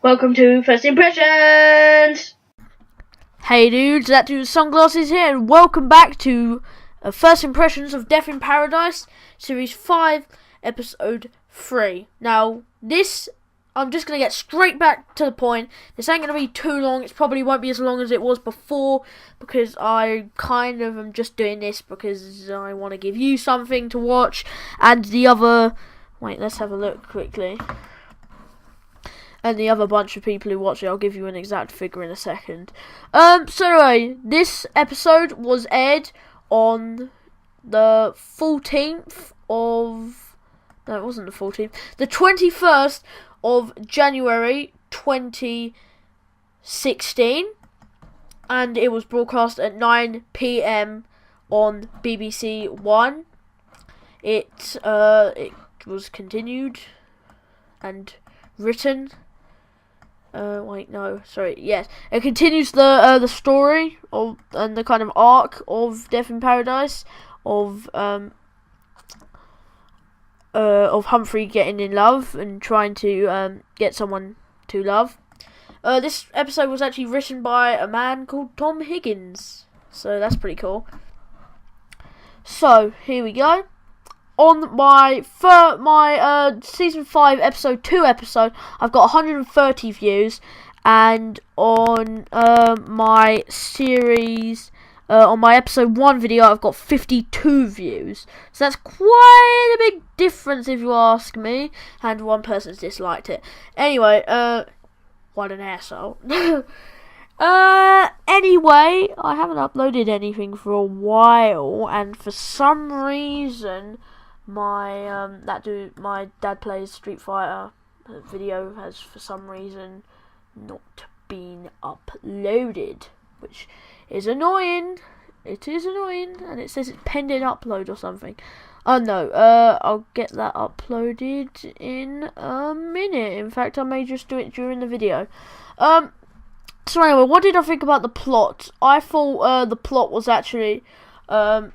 Welcome to First Impressions! Hey dudes, ThatDude Sunglasses here, and welcome back to First Impressions of Death in Paradise, Series 5, Episode 3. Now, I'm just going to get straight back to the point. This ain't going to be too long. It probably won't be as long as it was before, because I kind of am just doing this because I want to give you something to watch, and the other... Wait, let's have a look quickly. And the other bunch of people who watch it, I'll give you an exact figure in a second. So anyway, this episode was aired on the 14th of... No, it wasn't the 14th. The 21st of January 2016. And it was broadcast at 9 PM on BBC One. It was continued and written... Yes. It continues the story of and the kind of arc of Death in Paradise of Humphrey getting in love and trying to get someone to love. This episode was actually written by a man called Tom Higgins, so that's pretty cool. So here we go. On my season 5 episode 2 episode, I've got 130 views, and on my series on my episode 1 video, I've got 52 views. So that's quite a big difference if you ask me, and one person's disliked it. Anyway, what an asshole. Anyway, I haven't uploaded anything for a while, and for some reason my my dad plays Street Fighter video has for some reason not been uploaded, which is annoying. It is annoying, and it says it's pending upload or something. Oh no, I'll get that uploaded in a minute. In fact, I may just do it during the video. So anyway, what did I think about the plot? I thought the plot was actually of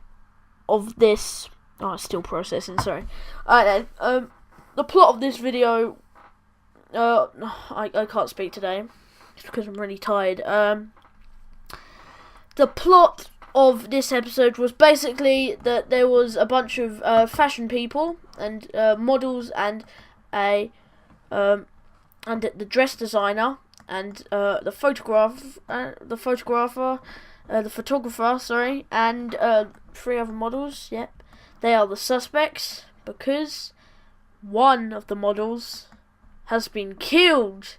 this. Oh, it's still processing, sorry. Alright then, the plot of this video, I can't speak today, it's because I'm really tired. The plot of this episode was basically that there was a bunch of fashion people and models and the dress designer and the photographer, and 3 other models. Yep. They are the suspects because one of the models has been killed.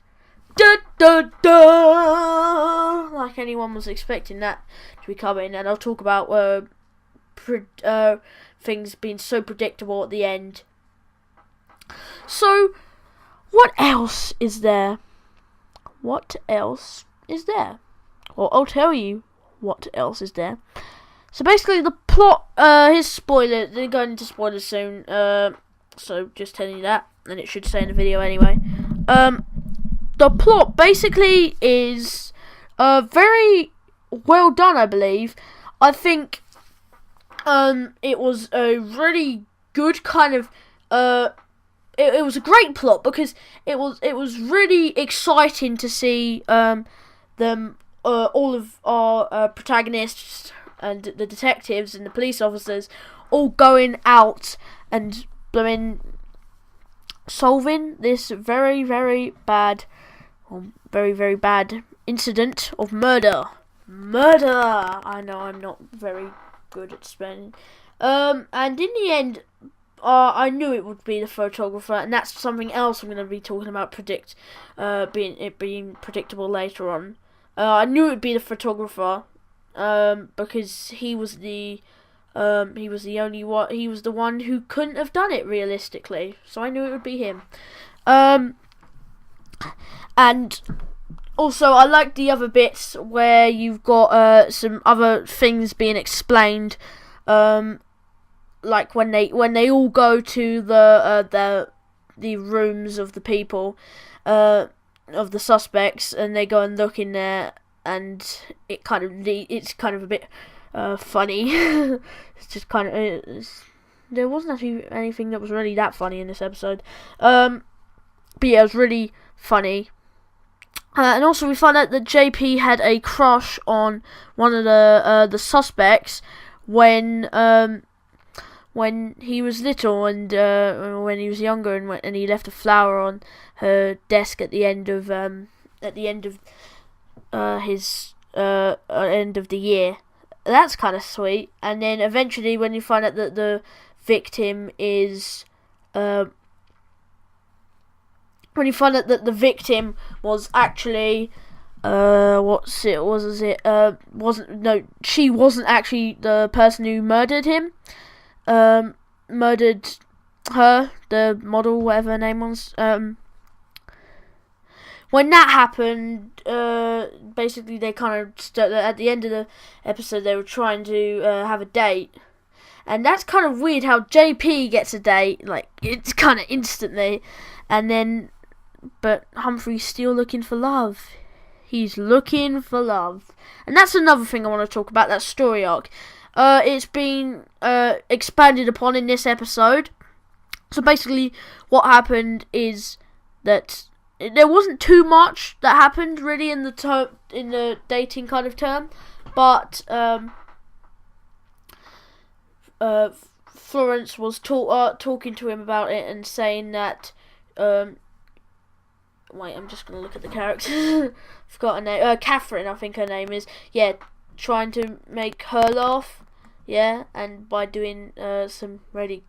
Da, da, da! Like anyone was expecting that to be coming, and I'll talk about things being so predictable at the end. So, what else is there? What else is there? Well, I'll tell you what else is there. So basically, the plot, here's spoiler, they're going into spoilers soon, so just telling you that, and it should say in the video anyway. The plot basically is, very well done, I believe. I think, it was a really good kind of, it was a great plot, because it was really exciting to see, all of our, protagonists, and the detectives and the police officers all going out and solving this very, very bad incident of murder. I know I'm not very good at spelling. And in the end, I knew it would be the photographer, and that's something else I'm going to be talking about. Being predictable later on. I knew it would be the photographer. Because he was the only one. He was the one who couldn't have done it realistically. So I knew it would be him. And also I like the other bits where you've got some other things being explained. Like when they all go to the rooms of the people, of the suspects, and they go and look in there. And it's kind of a bit funny. It's just kind of there wasn't actually anything that was really that funny in this episode. But yeah, it was really funny. And also we find out that JP had a crush on one of the suspects when he was little and when he was younger, and he left a flower on her desk at the end of his end of the year. That's kind of sweet. And then eventually, when you find out that the victim was actually she wasn't actually the person who murdered him. Murdered her, the model, whatever her name was. When that happened, basically they kind of at the end of the episode they were trying to have a date, and that's kind of weird how JP gets a date, like it's kind of instantly, and then but Humphrey's still looking for love. He's looking for love, and that's another thing I want to talk about. That story arc. It's been expanded upon in this episode. So basically, what happened is that there wasn't too much that happened really in the dating kind of term, but Florence was talking to him about it and saying that. Wait, I'm just gonna look at the character. Forgot her name. Catherine, I think her name is. Yeah, trying to make her laugh. Yeah, and by doing some really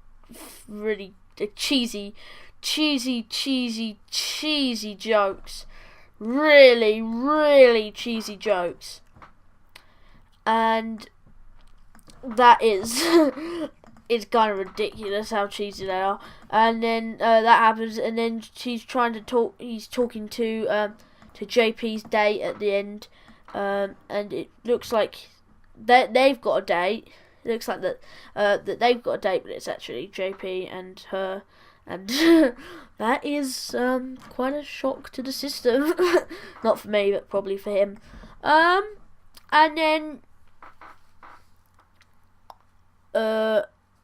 cheesy jokes. Really cheesy jokes. And that is it's kind of ridiculous how cheesy they are. And then that happens, and then he's talking to JP's date at the end, and it looks like they've got a date. It looks like that they've got a date, but it's actually JP and her, and that is quite a shock to the system. Not for me, but probably for him. And then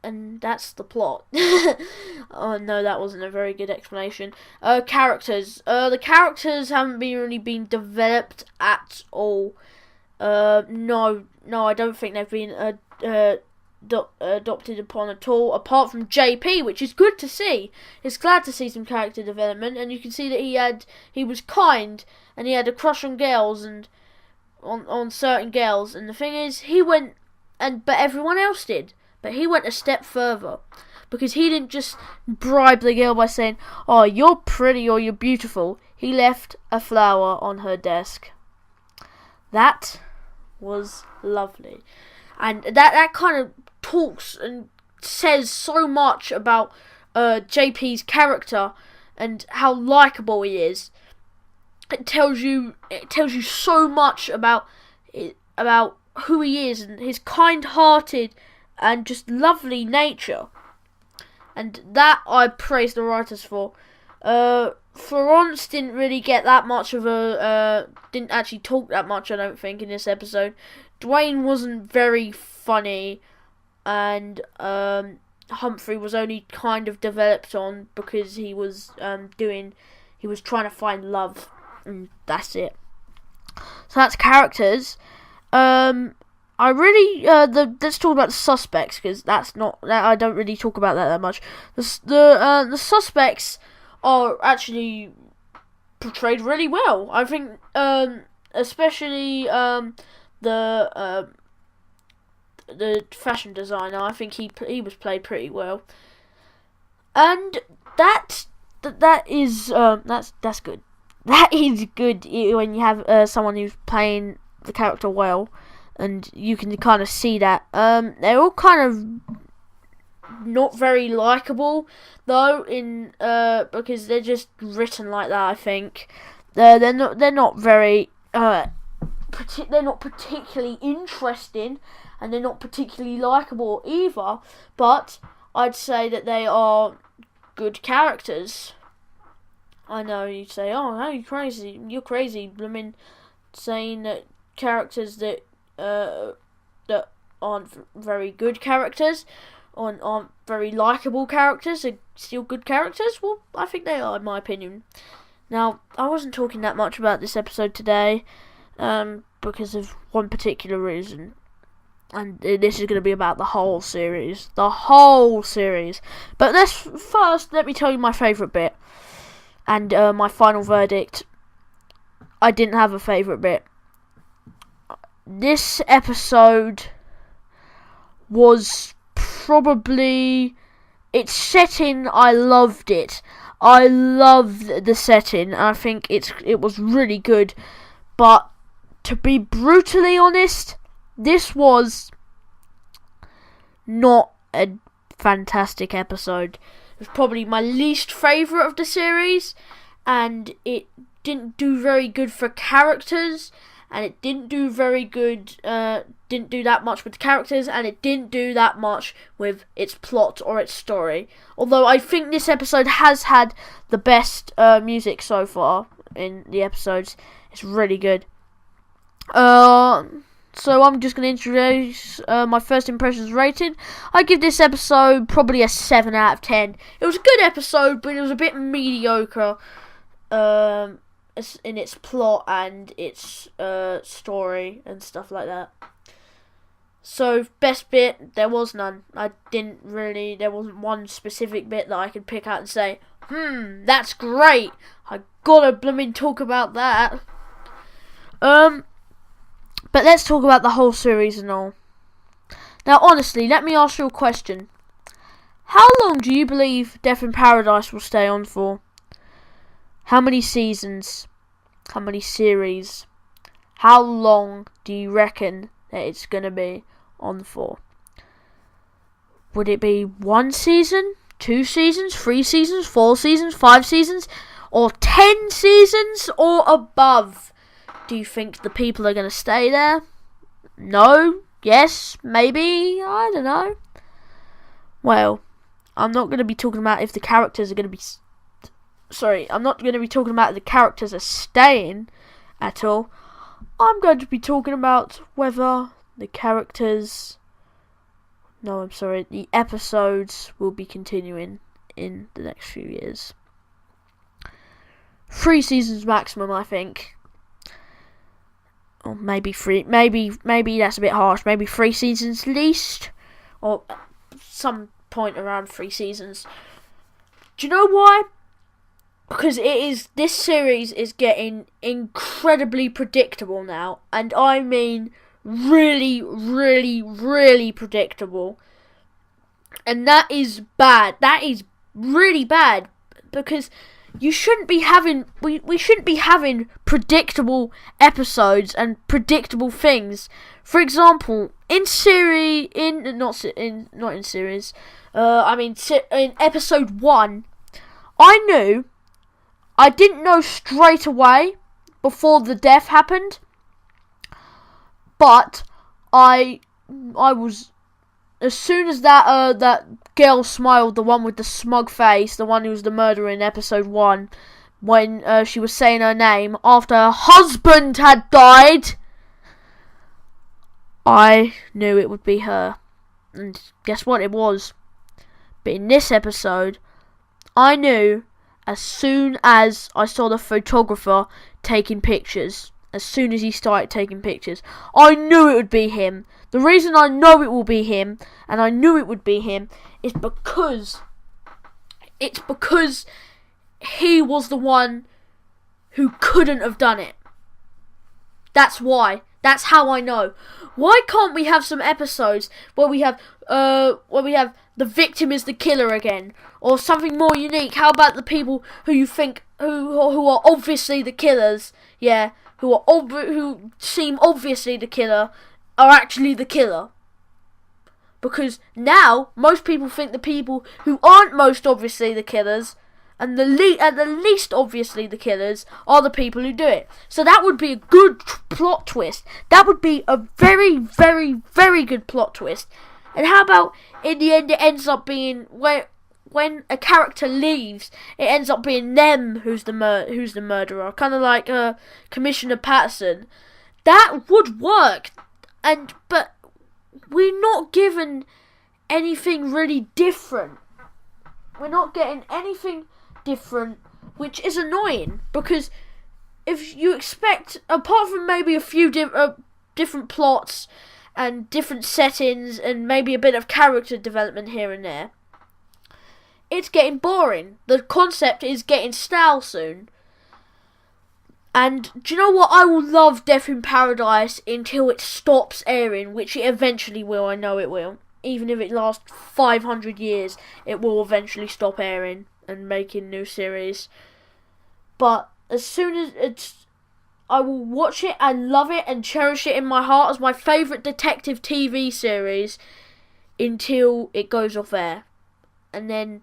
and that's the plot. Oh no, that wasn't a very good explanation. Characters. The characters haven't really been developed at all. No, I don't think they've been adopted upon at all, apart from JP, which is good to see. It's glad to see some character development, and you can see that he was kind, and he had a crush on girls, and on certain girls, and the thing is, but everyone else did. But he went a step further, because he didn't just bribe the girl by saying, "Oh, you're pretty or you're beautiful." He left a flower on her desk. That was lovely. And that kind of talks and says so much about JP's character and how likable he is. It tells you so much about who he is and his kind-hearted and just lovely nature, and that I praise the writers for. Florence didn't really get that much of didn't actually talk that much, I don't think, in this episode. Dwayne wasn't very funny, and Humphrey was only kind of developed on because he was trying to find love, and that's it. So that's characters. Let's talk about the suspects, because I don't really talk about that much. The suspects are actually portrayed really well. I think, especially the fashion designer. I think he was played pretty well, and that is that's good. That is good when you have someone who's playing the character well. And you can kind of see that. They're all kind of not very likable, though, because they're just written like that. I think they're not very they're not particularly interesting, and they're not particularly likable either. But I'd say that they are good characters. I know you say, "Oh, no, you're crazy. You're crazy." I mean, saying that characters that aren't very good characters, aren't very likable characters, are still good characters. Well, I think they are, in my opinion. Now, I wasn't talking that much about this episode today, because of one particular reason. And this is going to be about the whole series. The whole series. But let me tell you my favourite bit. And my final verdict. I didn't have a favourite bit. This episode was probably... its setting, I loved it. I loved the setting. I think it was really good. But to be brutally honest, this was not a fantastic episode. It was probably my least favourite of the series, and it didn't do very good for characters, and it didn't do very good, didn't do that much with the characters, and it didn't do that much with its plot or its story. Although I think this episode has had the best music so far in the episodes. It's really good. So I'm just going to introduce my first impressions rating. I give this episode probably a 7 out of 10. It was a good episode, but it was a bit mediocre in its plot and its story and stuff like that. So, best bit, there was none. There wasn't one specific bit that I could pick out and say, that's great. I gotta blooming talk about that. But let's talk about the whole series and all. Now, honestly, let me ask you a question. How long do you believe Death in Paradise will stay on for? How many seasons? How many series? How long do you reckon that it's going to be on for? Would it be 1 season, 2 seasons, 3 seasons, 4 seasons, 5 seasons, or 10 seasons or above? Do you think the people are going to stay there? No? Yes? Maybe? I don't know. Well, I'm not going to be talking about if the characters are going to be... I'm not going to be talking about if the characters are staying at all. I'm going to be talking about whether the characters... the episodes will be continuing in the next few years. 3 seasons maximum, I think. Or maybe 3, maybe that's a bit harsh, maybe 3 seasons least, or some point around 3 seasons. Do you know why? Because this series is getting incredibly predictable now, and I mean really, really, really predictable. And that is bad. That is really bad, because we shouldn't be having predictable episodes and predictable things. For example, in episode 1, I didn't know straight away before the death happened, but I was, as soon as that girl smiled, the one with the smug face, the one who was the murderer in episode 1, when she was saying her name after her husband had died, I knew it would be her. And guess what? It was. But in this episode, I knew as soon as I saw the photographer taking pictures. As soon as he started taking pictures, I knew it would be him. The reason I know it will be him, and I knew it would be him, is because he was the one who couldn't have done it. That's why. That's how I know. Why can't we have some episodes where we have the victim is the killer again, or something more unique? How about the people who you think who are obviously the killers? Yeah. Who seem obviously the killer are actually the killer. Because now most people think the people who aren't most obviously the killers and the least obviously the killers are the people who do it. So that would be a good plot twist. That would be a very, very, very good plot twist. And how about in the end it ends up being when a character leaves, it ends up being them who's the murderer, kind of like Commissioner Patterson. That would work, but we're not given anything really different. We're not getting anything different which is annoying because if you expect, apart from maybe a few different plots and different settings and maybe a bit of character development here and there, it's getting boring. The concept is getting stale soon. And do you know what? I will love Death in Paradise until it stops airing, which it eventually will. I know it will. Even if it lasts 500 years, it will eventually stop airing and making new series. But as soon as I will watch it and love it and cherish it in my heart as my favourite detective TV series until it goes off air. And then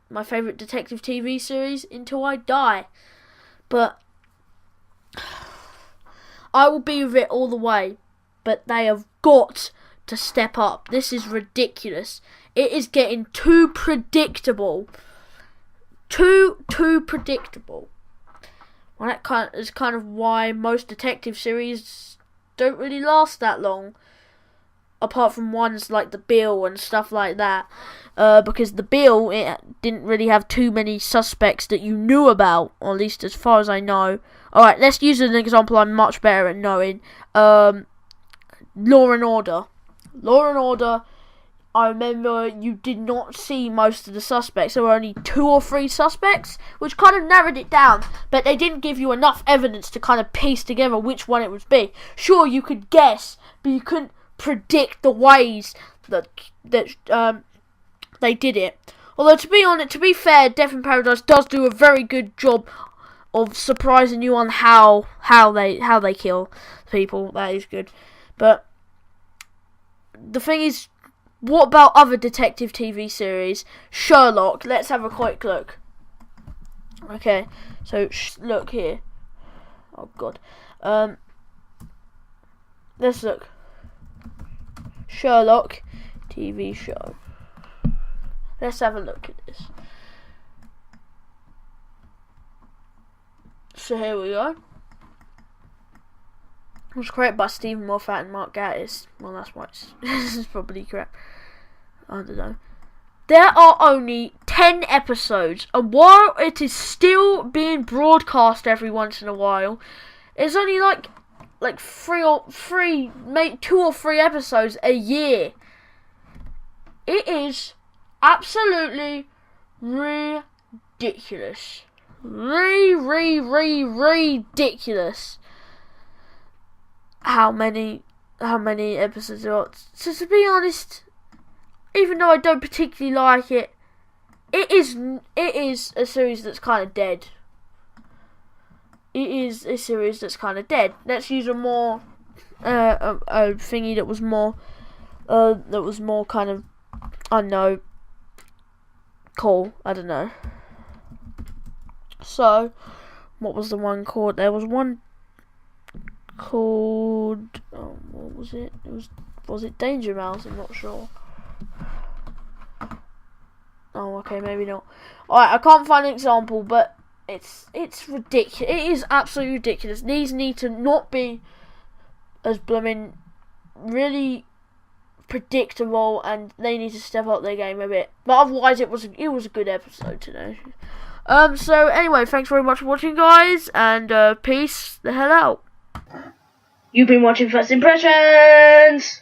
my favourite detective TV series until I die. But I will be with it all the way, but they have got to step up. This is ridiculous. It is getting too predictable. Too predictable. Well, that is kind of why most detective series don't really last that long. Apart from ones like The Bill and stuff like that. Because The Bill, it didn't really have too many suspects that you knew about, or at least as far as I know. Alright, let's use an example I'm much better at knowing. Law and Order. Law and Order, I remember you did not see most of the suspects. There were only 2 or 3 suspects, which kind of narrowed it down. But they didn't give you enough evidence to kind of piece together which one it would be. Sure, you could guess, but you couldn't predict the ways that they did it. Although to be fair, Death in Paradise does do a very good job of surprising you on how they kill people. That is good. But the thing is, what about other detective TV series? Sherlock. Let's have a quick look. Okay, so look here. Oh God. Let's look. Sherlock TV show. Let's have a look at this. So here we go. It was created by Stephen Moffat and Mark Gatiss. Well, that's why this is probably correct. I don't know. There are only 10 episodes, and while it is still being broadcast every once in a while, it's only like 2 or 3 episodes a year. It is absolutely ridiculous. Ridiculous. How many episodes there are. So to be honest, even though I don't particularly like it, it is a series that's kind of dead. It is a series that's kind of dead. Let's use a more a thingy that was more kind of, I don't know, cool. I don't know. So, what was the one called? There was one called, what was it? Was it Danger Mouse? I'm not sure. Oh, okay, maybe not. Alright, I can't find an example, but it's ridiculous. It is absolutely ridiculous. These need to not be as blooming really predictable, and they need to step up their game a bit. But otherwise, it was a good episode today. So anyway, thanks very much for watching, guys, and peace the hell out. You've been watching First Impressions.